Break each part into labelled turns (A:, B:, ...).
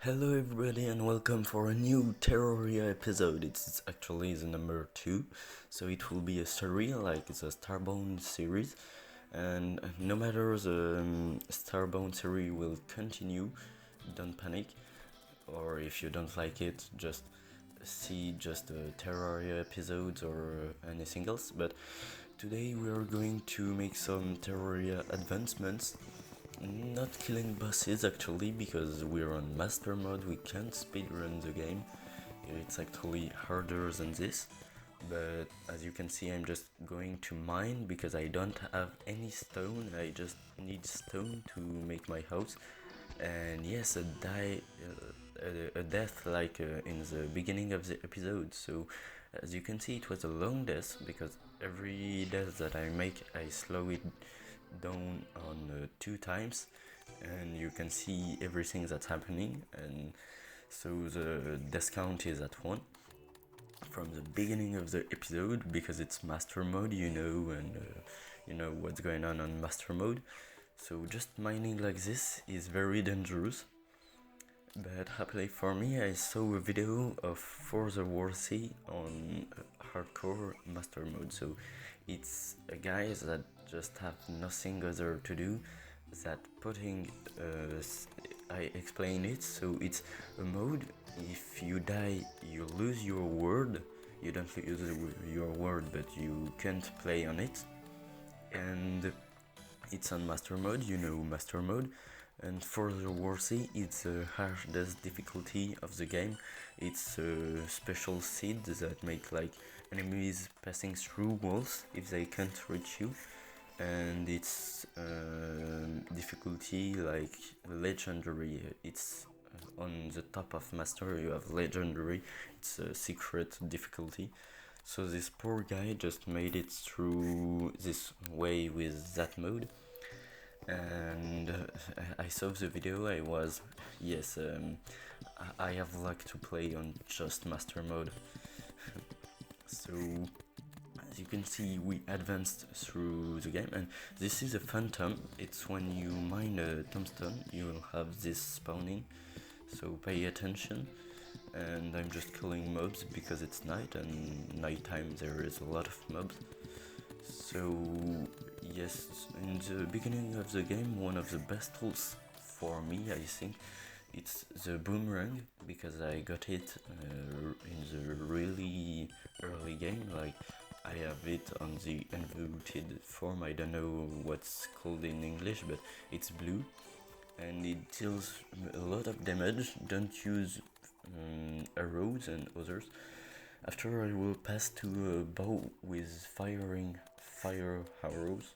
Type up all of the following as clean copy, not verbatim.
A: Hello everybody and welcome for a new Terraria episode. It's actually the number 2, so it will be a story like the Starbound series. And no matter the Starbound series will continue, don't panic. Or if you don't like it, just see just the Terraria episodes or anything else. But today we are going to make some Terraria advancements. Not killing bosses actually, because we're on master mode, we can't speedrun the game. It's actually harder than this. But as you can see, I'm just going to mine because I don't have any stone. I just need stone to make my house. And yes, a death like in the beginning of the episode. So as you can see, it was a long death because every death that I make, I slow it down on 2 times, and you can see everything that's happening. And so the death count is at 1 from the beginning of the episode because it's master mode, and you know what's going on master mode. So just mining like this is very dangerous. But happily for me, I saw a video of For the Worthy on hardcore master mode. So it's a guy that just have nothing other to do that putting I explain it. So it's a mode, if you die you lose your word. You don't lose your word, but you can't play on it. And it's on master mode, master mode. And for the worthy, it's the hardest difficulty of the game. It's a special seed that make like enemies passing through walls if they can't reach you. And it's difficulty like legendary. It's on the top of master you have legendary. It's a secret difficulty. So this poor guy just made it through this way with that mode. And I saw the video. I was, yes, I have luck to play on just master mode. So as you can see, we advanced through the game, and this is a phantom. It's when you mine a tombstone, you will have this spawning, so pay attention. And I'm just killing mobs because it's night, and nighttime there is a lot of mobs. So yes, in the beginning of the game, one of the best tools for me, I think, it's the boomerang, because I got it in the really early game. Like, I have it on the inverted form. I don't know what's called in English, but it's blue, and it deals a lot of damage. Don't use arrows and others. After I will pass to a bow with firing fire arrows.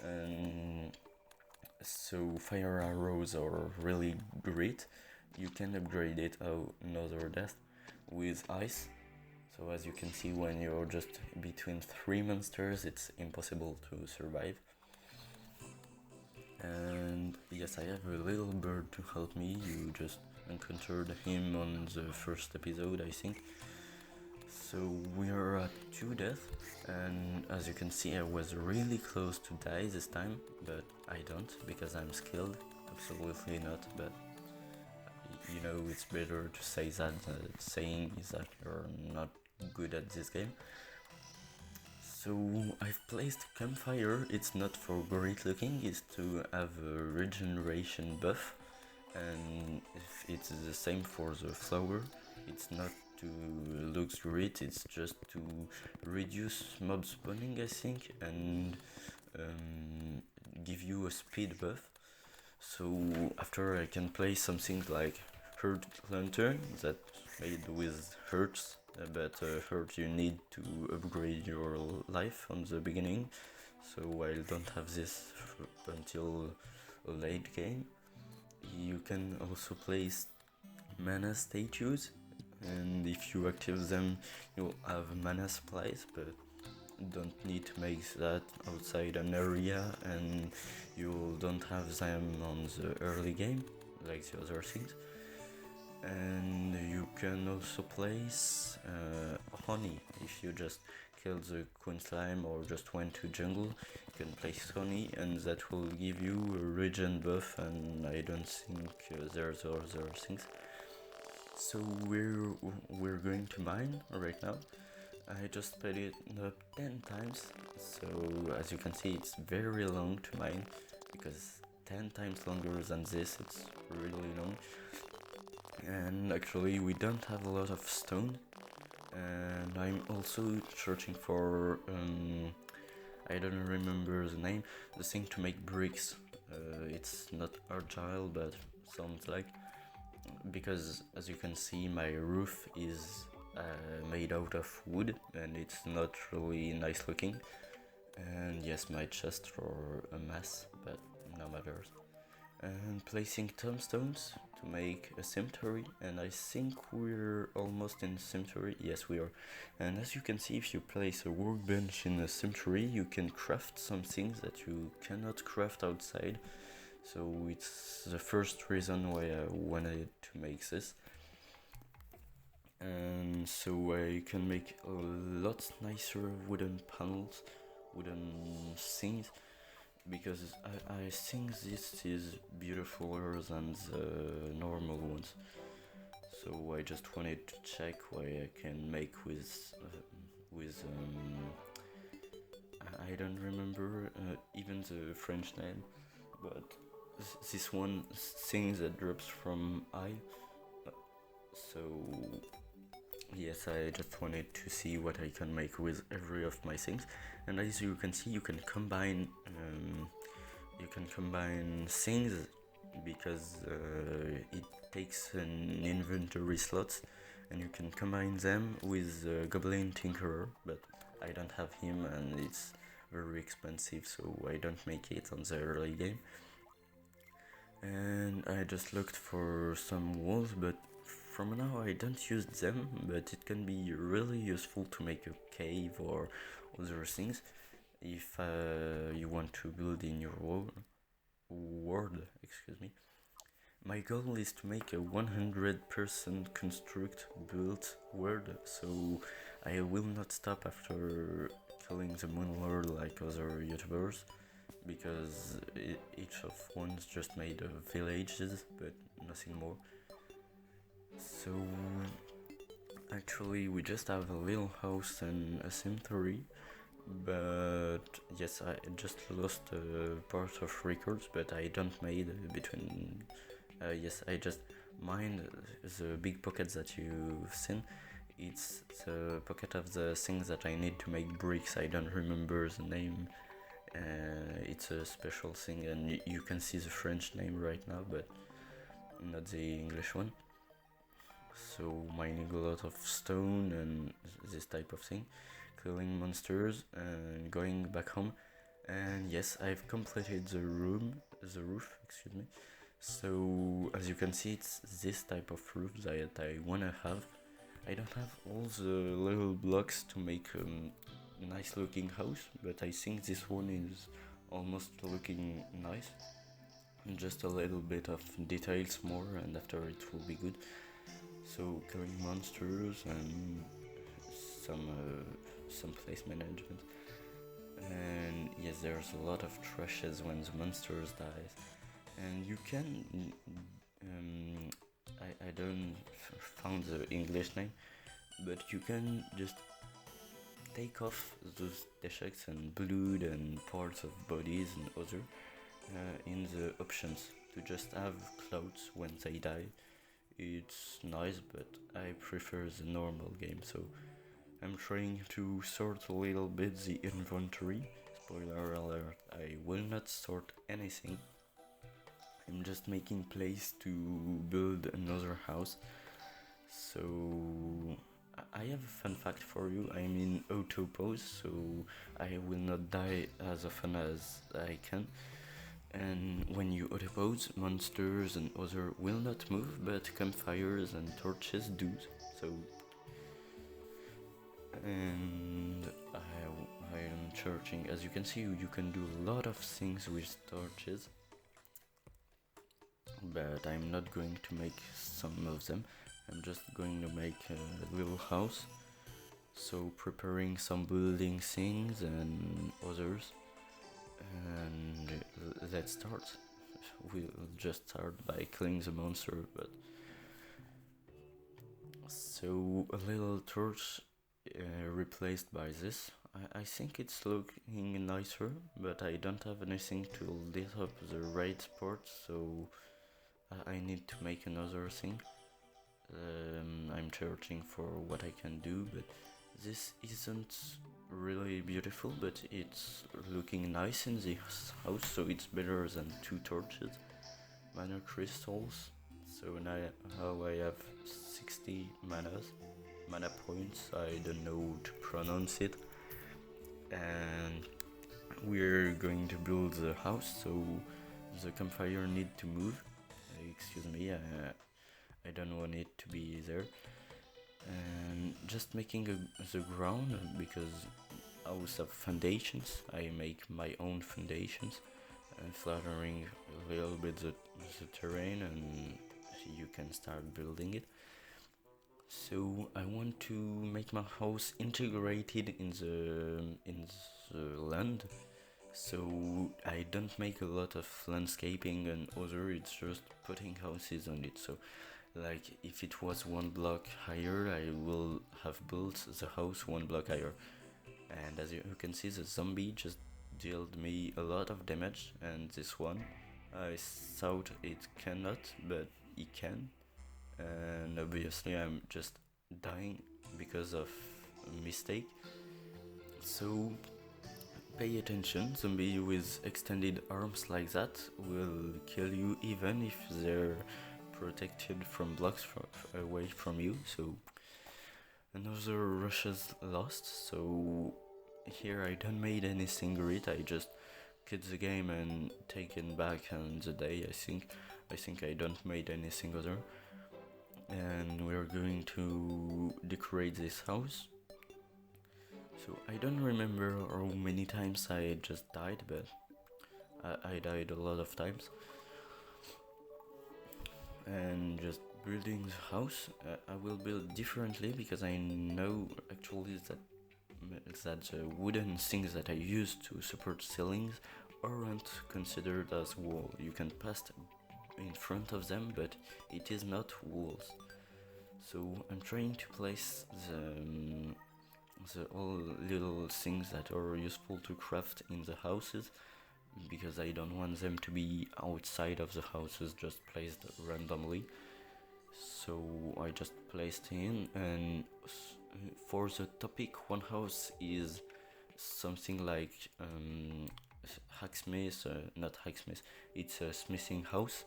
A: And so fire arrows are really great. You can upgrade it another death with ice. So as you can see, when you're just between 3 monsters, it's impossible to survive. And yes, I have a little bird to help me. You just encountered him on the first episode, I think. So we are at 2 deaths, and as you can see, I was really close to die this time, but I don't, because I'm skilled. Absolutely not, but it's better to say that saying is that you're not good at this game. So I've placed campfire. It's not for great looking, it's to have a regeneration buff, and if it's the same for the flower. It's not to look great, it's just to reduce mob spawning, I think, and give you a speed buff. So after, I can play something like Hurt Lantern, that made with hearts, but heart you need to upgrade your life on the beginning, so I don't have this until late game. You can also place mana statues, and if you activate them you'll have mana supplies, but don't need to make that outside an area, and you don't have them on the early game like the other things. And you can also place honey if you just kill the queen slime or just went to jungle, you can place honey, and that will give you a regen buff, and I don't think there's other things. So we're going to mine right now. I just sped it up 10 times, so as you can see it's very long to mine, because 10 times longer than this, it's really long. And actually we don't have a lot of stone, and I'm also searching for, I don't remember the name, the thing to make bricks. It's not agile, but sounds like, because as you can see my roof is made out of wood and it's not really nice looking, and yes, my chests are a mess, but no matters. And placing tombstones to make a cemetery, and I think we're almost in cemetery. Yes, we are. And as you can see, if you place a workbench in a cemetery, you can craft some things that you cannot craft outside. So it's the first reason why I wanted to make this. And so I can make a lot nicer wooden panels, wooden things, because I think this is beautifuler than the normal ones. So I just wanted to check what I can make with I don't remember even the French name, but this one thing that drops from eye. So yes, I just wanted to see what I can make with every of my things, and as you can see, you can combine things, because it takes an inventory slot, and you can combine them with Goblin Tinkerer, but I don't have him and it's very expensive, so I don't make it on the early game. And I just looked for some walls, but from now I don't use them, but it can be really useful to make a cave or other things if you want to build in your world. Excuse me. My goal is to make a 100% construct built world, so I will not stop after killing the Moon Lord like other YouTubers, because each of one's just made villages, but nothing more. So actually we just have a little house and a cemetery, but yes, I just lost a part of records, but I don't made between. Yes, I just mined the big pocket that you've seen. It's the pocket of the things that I need to make bricks. I don't remember the name. It's a special thing, and you can see the French name right now, but not the English one. So mining a lot of stone and this type of thing, killing monsters and going back home. And yes, I've completed the roof, excuse me. So as you can see, it's this type of roof that I wanna have. I don't have all the little blocks to make a nice looking house, but I think this one is almost looking nice. Just a little bit of details more, and after it will be good. So killing monsters and some place management. And yes, there's a lot of trashes when the monsters dies, and you can I don't found the English name, but you can just take off those defects and blood and parts of bodies and other in the options to just have clothes when they die. It's nice, but I prefer the normal game, so I'm trying to sort a little bit the inventory. Spoiler alert, I will not sort anything. I'm just making place to build another house. So I have a fun fact for you. I'm in auto pose, so I will not die as often as I can. And when you auto pose, monsters and other will not move, but campfires and torches do. So and I am charging. As you can see, you can do a lot of things with torches, but I'm not going to make some of them. I'm just going to make a little house, So preparing some building things and others, and let's start. We'll just start by killing the monster, but so a little torch replaced by this. I think it's looking nicer, but I don't have anything to lit up the right spot, so I need to make another thing. I'm searching for what I can do, but this isn't really beautiful, but it's looking nice in this house, so it's better than 2 torches. Mana crystals, so now I have 60 mana points, I don't know how to pronounce it, and we're going to build the house, so the campfire need to move. Excuse me, I don't want it to be there. And just making the ground, because house have foundations, I make my own foundations, and flattering a little bit the terrain, and you can start building it. So I want to make my house integrated in the land, so I don't make a lot of landscaping and other, it's just putting houses on it. So like if it was 1 block higher, I will have built the house 1 block higher. And as you can see, the zombie just dealt me a lot of damage, and this one I thought it cannot, but it can. And obviously I'm just dying because of a mistake. So pay attention, zombie with extended arms like that will kill you even if they're protected from blocks away from you. So another rush is lost, so here I don't made anything great, I just quit the game and taken back on the day. I think I don't made anything other. And we're going to decorate this house. So I don't remember how many times I just died, but I died a lot of times. And just building the house, I will build differently because I know actually that the wooden things that I use to support ceilings aren't considered as wall. You can pass in front of them, but it is not walls. So I'm trying to place the all little things that are useful to craft in the houses, because I don't want them to be outside of the houses, just placed randomly. So I just placed in, and for the topic, one house is something like hacksmith, not hacksmith, it's a smithing house,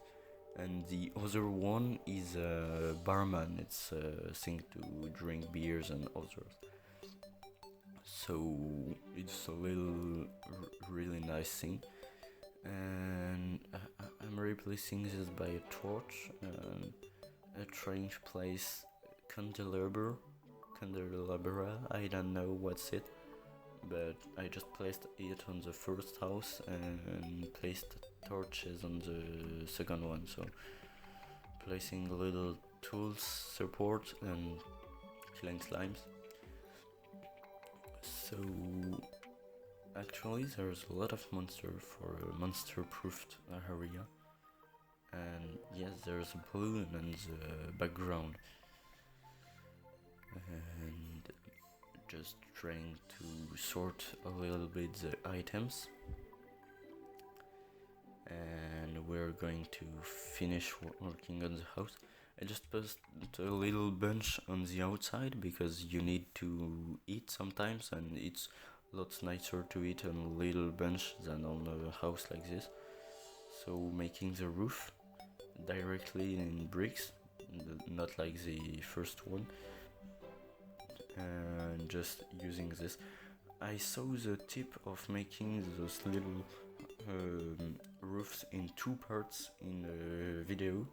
A: and the other one is a barman, it's a thing to drink beers and others. So it's a little really nice thing, and I'm replacing this by a torch, and trying to place candelabra, I don't know what's it, but I just placed it on the first house and placed torches on the second one, so placing little tools, support, and killing slimes. So actually there's a lot of monster for a monster-proofed area, and yes, there's a balloon in the background, and just trying to sort a little bit the items, and we're going to finish working on the house. I just put a little bench on the outside because you need to eat sometimes, and it's lots nicer to eat on a little bench than on a house like this. So making the roof directly in bricks, not like the first one, and just using this. I saw the tip of making those little roofs in 2 parts in a video,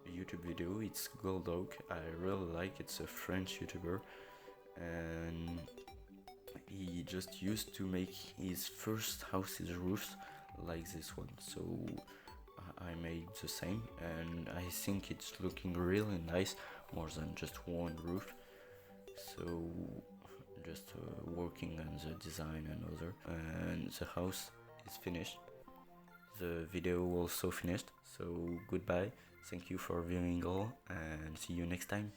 A: a YouTube video. It's Gold Oak, I really like, it's a French YouTuber, and he just used to make his first house's roofs like this one, so I made the same, and I think it's looking really nice, more than just one roof. So just working on the design and other. And the house is finished. The video also finished. So goodbye. Thank you for viewing all, and see you next time.